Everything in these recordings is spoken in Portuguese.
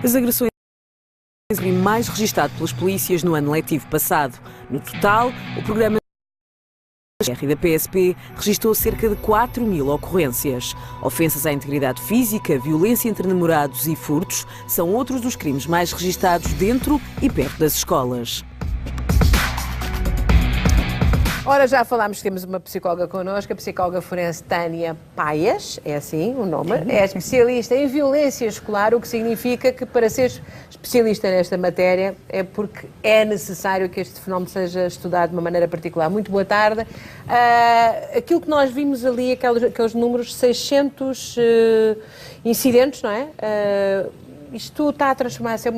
As agressões mais registado pelas polícias no ano letivo passado. No total, o programa da PSP registrou cerca de 4.000 ocorrências. Ofensas à integridade física, violência entre namorados e furtos são outros dos crimes mais registados dentro e perto das escolas. Ora, já falámos que temos uma psicóloga connosco, a psicóloga forense Tânia Paias, é assim o nome, é especialista em violência escolar, o que significa que para ser especialista nesta matéria é porque é necessário que este fenómeno seja estudado de uma maneira particular. Muito boa tarde. Aquilo que nós vimos ali, aqueles números, 600 incidentes, não é? Isto está a transformar-se,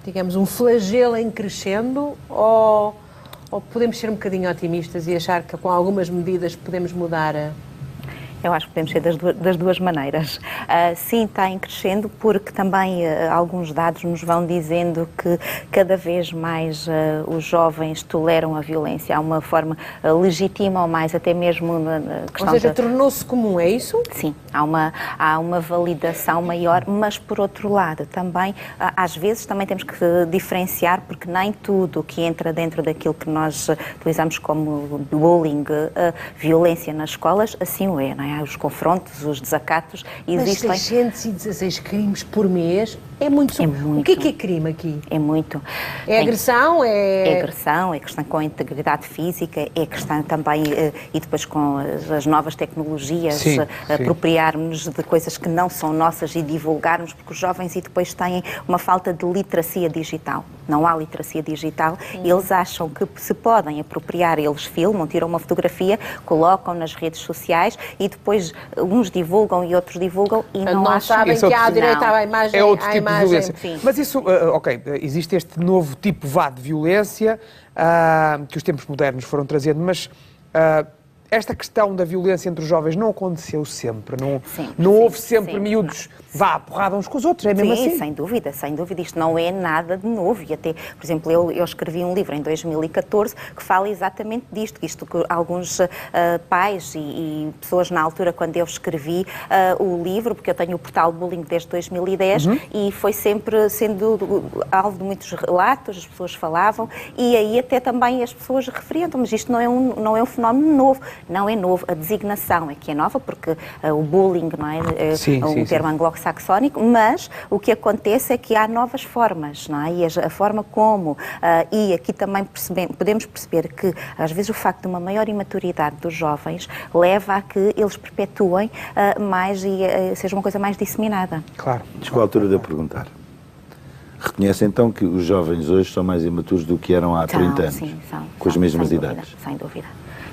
digamos, um flagelo em crescendo ou podemos ser um bocadinho otimistas e achar que com algumas medidas podemos mudar? Eu acho que podemos ser das duas maneiras. Sim, está em crescendo porque também alguns dados nos vão dizendo que cada vez mais os jovens toleram a violência. Há uma forma legítima ou mais até mesmo na questão. Ou seja, tornou-se comum, é isso? Sim, há uma validação maior, mas por outro lado também, às vezes também temos que diferenciar porque nem tudo que entra dentro daquilo que nós utilizamos como bullying, violência nas escolas, assim o é, não é? Os confrontos, os desacatos existem. Mas 616 crimes por mês é muito. O que é crime aqui? É muito. É agressão? É agressão, é questão com a integridade física, é questão também, e depois com as novas tecnologias, apropriarmos de coisas que não são nossas e divulgarmos, porque os jovens e depois têm uma falta de literacia digital. Não há literacia digital, eles acham que se podem apropriar, eles filmam, tiram uma fotografia, colocam nas redes sociais e depois uns divulgam e outros divulgam e não acham... sabem que há direito à imagem. É outro tipo de violência. Sim. Mas isso, existe este novo tipo de violência que os tempos modernos foram trazendo, mas esta questão da violência entre os jovens não aconteceu sempre, não houve sempre miúdos à porrada uns com os outros, é mesmo assim? Sim, sem dúvida, isto não é nada de novo e até, por exemplo, eu escrevi um livro em 2014 que fala exatamente disto, que alguns pais e pessoas na altura quando eu escrevi o livro, porque eu tenho o portal Bullying desde 2010 e foi sempre sendo alvo de muitos relatos, as pessoas falavam e aí até também as pessoas referiam, mas isto não é um fenómeno novo. Não é novo, a designação é que é nova, porque o bullying não é um termo anglo-saxónico, mas o que acontece é que há novas formas, não é? E a forma como, e aqui também podemos perceber que às vezes o facto de uma maior imaturidade dos jovens leva a que eles perpetuem mais e seja uma coisa mais disseminada. Claro. Chegou a altura de eu perguntar. Reconhece então que os jovens hoje são mais imaturos do que eram há 30 anos? Sim, são. Com as mesmas idades? Sem dúvida.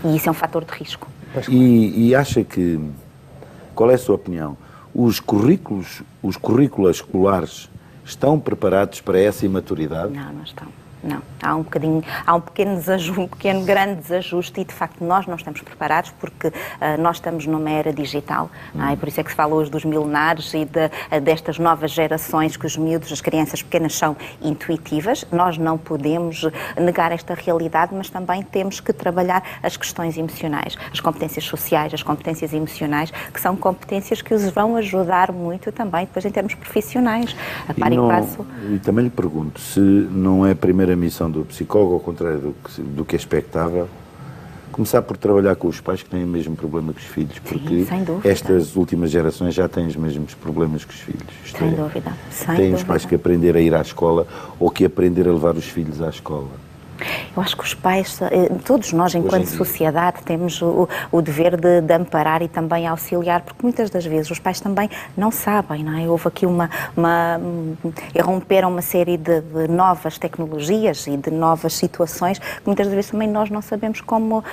E isso é um fator de risco. E acha que, qual é a sua opinião, os currículos escolares estão preparados para essa imaturidade? Não estão. Não, há um pequeno grande desajuste e de facto nós não estamos preparados porque nós estamos numa era digital, e por isso é que se fala hoje dos milenares e destas novas gerações que os miúdos, as crianças pequenas são intuitivas. Nós não podemos negar esta realidade, mas também temos que trabalhar as questões emocionais, as competências sociais, as competências emocionais, que são competências que os vão ajudar muito também depois em termos profissionais, a par e passo. E também lhe pergunto, se não é a primeira missão do psicólogo, ao contrário do que é expectável, começar por trabalhar com os pais que têm o mesmo problema que os filhos, porque estas últimas gerações já têm os mesmos problemas que os filhos. Sem dúvida. Têm os pais que aprender a ir à escola ou que aprender a levar os filhos à escola. Eu acho que os pais, todos nós, enquanto sociedade, temos o dever de amparar e também auxiliar, porque muitas das vezes os pais também não sabem, não é? Houve aqui romperam uma série de novas tecnologias e de novas situações que muitas das vezes também nós não sabemos como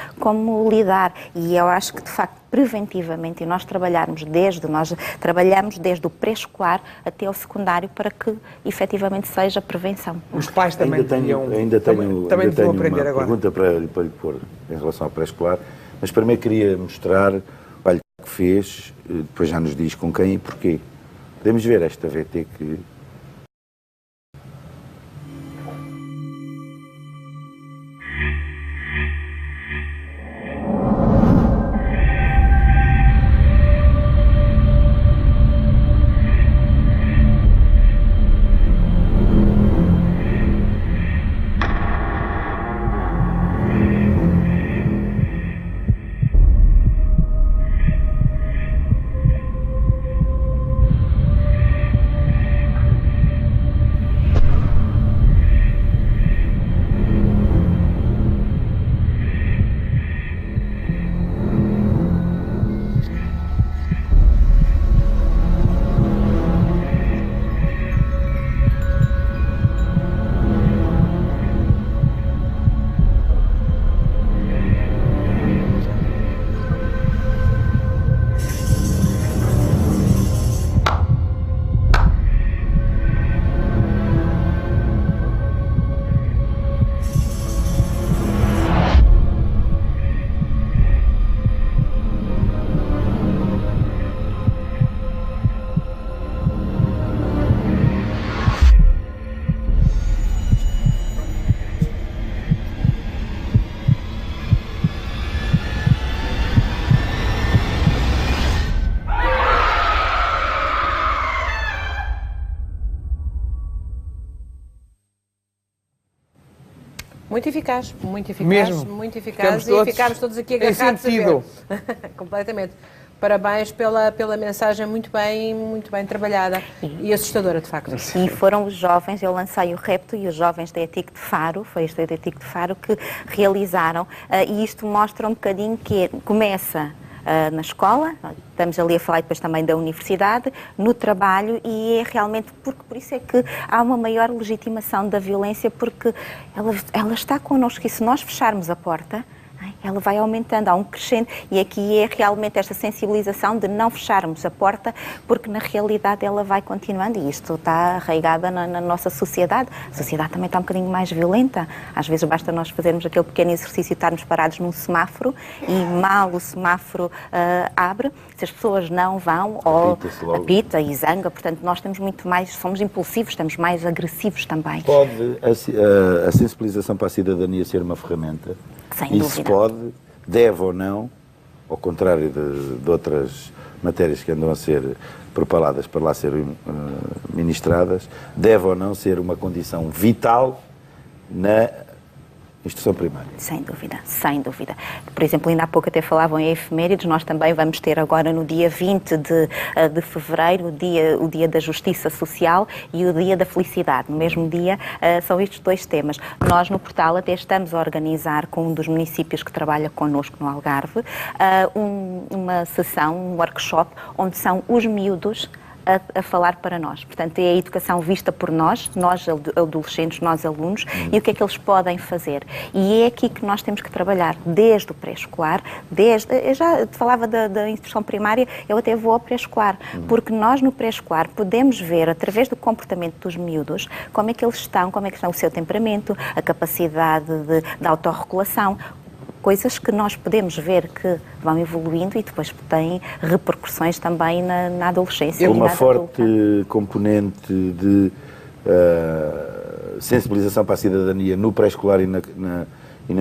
lidar. E eu acho que, de facto, preventivamente, e nós trabalhamos desde o pré-escolar até o secundário para que efetivamente seja prevenção. Os pais também ainda tenho aprender uma agora. Pergunta para lhe pôr em relação ao pré-escolar, mas primeiro queria mostrar o que fez, depois já nos diz com quem e porquê. Podemos ver esta VT que... Muito eficaz, muito eficaz, mesmo. Muito eficaz. E ficámos todos aqui agarrados a ver. Completamente. Parabéns pela mensagem muito bem trabalhada e assustadora, de facto. E foram os jovens, eu lancei o repto e os jovens da ETIC de Faro, foi este da ETIC de Faro que realizaram, e isto mostra um bocadinho que começa na escola, estamos ali a falar depois também da universidade, no trabalho, e é realmente, por isso é que há uma maior legitimação da violência, porque ela está connosco, e se nós fecharmos a porta, ela vai aumentando, há um crescendo, e aqui é realmente esta sensibilização de não fecharmos a porta, porque na realidade ela vai continuando, e isto está arraigada na nossa sociedade. A sociedade também está um bocadinho mais violenta. Às vezes basta nós fazermos aquele pequeno exercício e estarmos parados num semáforo, e mal o semáforo abre, se as pessoas não vão, ou apita e zanga, portanto nós temos muito mais, somos impulsivos, estamos mais agressivos também. Pode a sensibilização para a cidadania ser uma ferramenta? Sem dúvida. Isso pode, deve ou não, ao contrário de outras matérias que andam a ser propaladas para lá serem ministradas, deve ou não ser uma condição vital na instrução primária. Sem dúvida, sem dúvida. Por exemplo, ainda há pouco até falavam em efemérides, nós também vamos ter agora no dia 20 de fevereiro o dia da Justiça Social e o dia da Felicidade. No mesmo dia são estes dois temas. Nós no portal até estamos a organizar com um dos municípios que trabalha connosco no Algarve uma sessão, um workshop, onde são os miúdos a falar para nós. Portanto, é a educação vista por nós adolescentes, nós alunos, e o que é que eles podem fazer. E é aqui que nós temos que trabalhar, desde o pré-escolar, eu já falava da instrução primária, eu até vou ao pré-escolar, porque nós no pré-escolar podemos ver, através do comportamento dos miúdos, como é que eles estão, como é que está o seu temperamento, a capacidade de autorregulação, coisas que nós podemos ver que vão evoluindo e depois têm repercussões também na adolescência. Uma forte componente de sensibilização para a cidadania no pré-escolar e na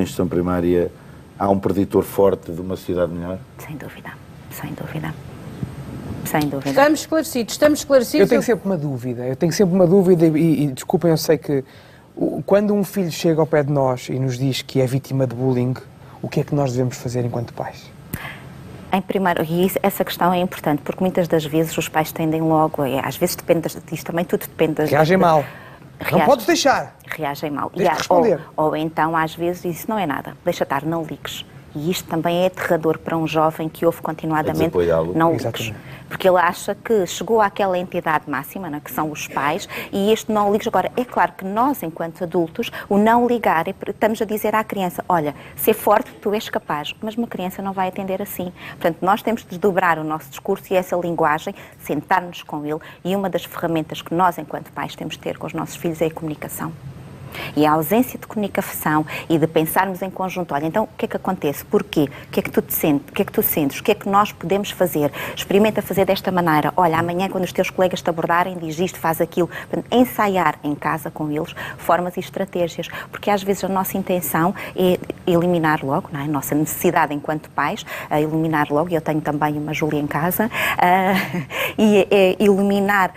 instrução primária, há um preditor forte de uma sociedade melhor? Sem dúvida, sem dúvida. Sem dúvida. Estamos esclarecidos. Eu tenho sempre uma dúvida e desculpem, eu sei que quando um filho chega ao pé de nós e nos diz que é vítima de bullying, o que é que nós devemos fazer enquanto pais? Em primeiro, e essa questão é importante, porque muitas das vezes os pais tendem logo, às vezes depende disto também, tudo depende... Reagem mal. Não podes deixar. Reagem mal. Responder. Ou então, às vezes, isso não é nada. Deixa estar, não ligues. E isto também é aterrador para um jovem que ouve continuadamente não ligues. Porque ele acha que chegou àquela entidade máxima, né, que são os pais, e este não ligues. Agora, é claro que nós, enquanto adultos, o não ligar, estamos a dizer à criança, olha, ser forte, tu és capaz, mas uma criança não vai atender assim. Portanto, nós temos de desdobrar o nosso discurso e essa linguagem, sentar-nos com ele, e uma das ferramentas que nós, enquanto pais, temos de ter com os nossos filhos é a comunicação. E a ausência de comunicação e de pensarmos em conjunto, olha, então o que é que acontece? Porquê? O que é que tu sentes? O que é que nós podemos fazer? Experimenta fazer desta maneira. Olha, amanhã quando os teus colegas te abordarem, diz isto, faz aquilo. Portanto, ensaiar em casa com eles formas e estratégias, porque às vezes a nossa intenção é eliminar logo, não é? A nossa necessidade enquanto pais, eliminar logo, e eu tenho também uma Júlia em casa, e eliminar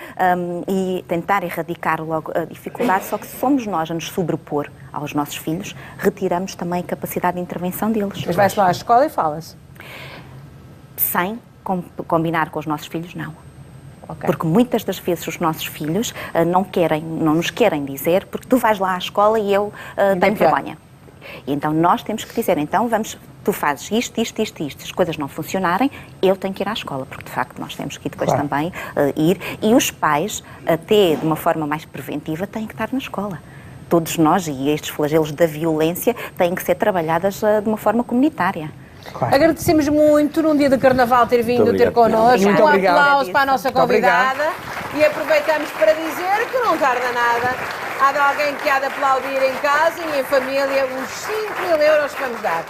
e tentar erradicar logo a dificuldade, só que somos nós a nos sobrepor aos nossos filhos, retiramos também a capacidade de intervenção deles. Mas vai-se lá à escola e fala-se? Sem combinar com os nossos filhos, não. Okay. Porque muitas das vezes os nossos filhos não nos querem dizer, porque tu vais lá à escola e eu tenho vergonha. E então nós temos que dizer, então tu fazes isto, as coisas não funcionarem, eu tenho que ir à escola, porque de facto nós temos que depois também ir, e os pais, até de uma forma mais preventiva, têm que estar na escola. Todos nós, e estes flagelos da violência, têm que ser trabalhadas de uma forma comunitária. Claro. Agradecemos muito num dia de Carnaval ter vindo ter connosco. Um aplauso para a nossa convidada. E aproveitamos para dizer que não tarda nada. Há de alguém que há de aplaudir em casa e em família os 5.000 euros que vamos dar.